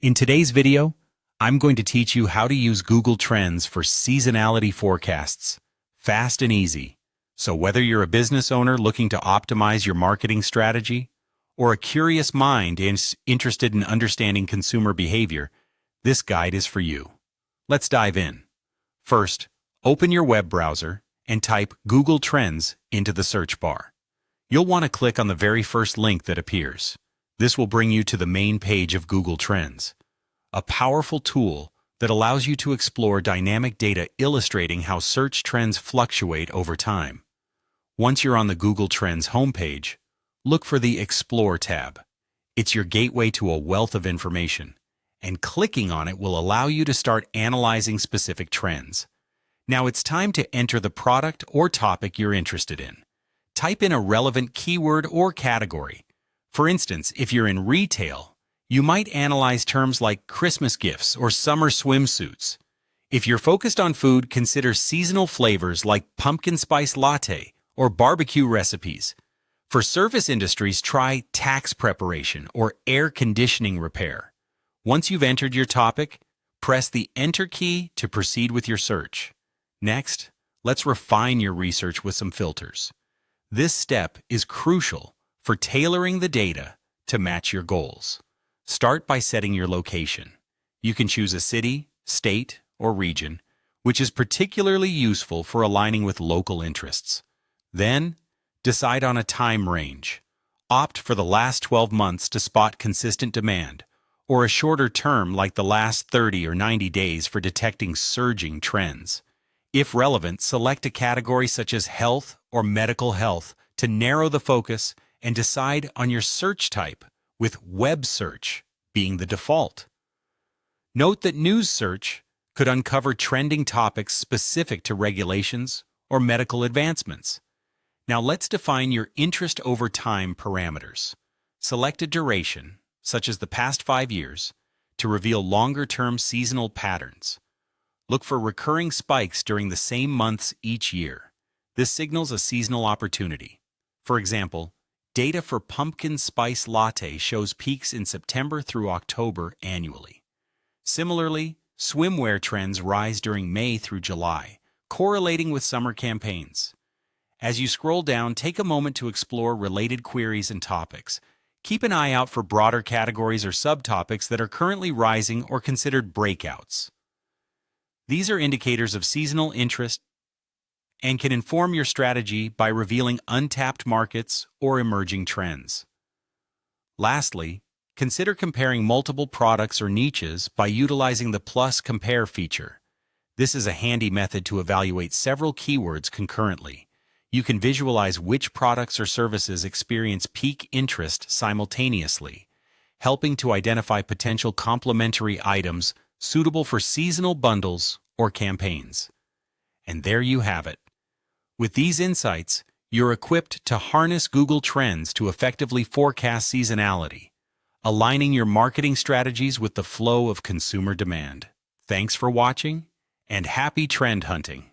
In today's video, I'm going to teach you how to use Google Trends for seasonality forecasts, fast and easy. So whether you're a business owner looking to optimize your marketing strategy, or a curious mind interested in understanding consumer behavior, this guide is for you. Let's dive in. First, open your web browser and type Google Trends into the search bar. You'll want to click on the very first link that appears. This will bring you to the main page of Google Trends, a powerful tool that allows you to explore dynamic data illustrating how search trends fluctuate over time. Once you're on the Google Trends homepage, look for the Explore tab. It's your gateway to a wealth of information, and clicking on it will allow you to start analyzing specific trends. Now it's time to enter the product or topic you're interested in. Type in a relevant keyword or category. For instance, if you're in retail, you might analyze terms like Christmas gifts or summer swimsuits. If you're focused on food, consider seasonal flavors like pumpkin spice latte or barbecue recipes. For service industries, try tax preparation or air conditioning repair. Once you've entered your topic, press the Enter key to proceed with your search. Next, let's refine your research with some filters. This step is crucial for tailoring the data to match your goals. Start by setting your location. You can choose a city, state, or region, which is particularly useful for aligning with local interests. Then, decide on a time range. Opt for the last 12 months to spot consistent demand, or a shorter term like the last 30 or 90 days for detecting surging trends. If relevant, select a category such as health or medical health to narrow the focus and decide on your search type, with web search being the default. Note that news search could uncover trending topics specific to regulations or medical advancements. Now let's define your interest over time parameters. Select a duration, such as the past 5 years, to reveal longer-term seasonal patterns. Look for recurring spikes during the same months each year. This signals a seasonal opportunity. For example, data for pumpkin spice latte shows peaks in September through October annually. Similarly, swimwear trends rise during May through July, correlating with summer campaigns. As you scroll down, take a moment to explore related queries and topics. Keep an eye out for broader categories or subtopics that are currently rising or considered breakouts. These are indicators of seasonal interest and can inform your strategy by revealing untapped markets or emerging trends. Lastly, consider comparing multiple products or niches by utilizing the Plus Compare feature. This is a handy method to evaluate several keywords concurrently. You can visualize which products or services experience peak interest simultaneously, helping to identify potential complementary items suitable for seasonal bundles or campaigns. And there you have it. With these insights, you're equipped to harness Google Trends to effectively forecast seasonality, aligning your marketing strategies with the flow of consumer demand. Thanks for watching, and happy trend hunting!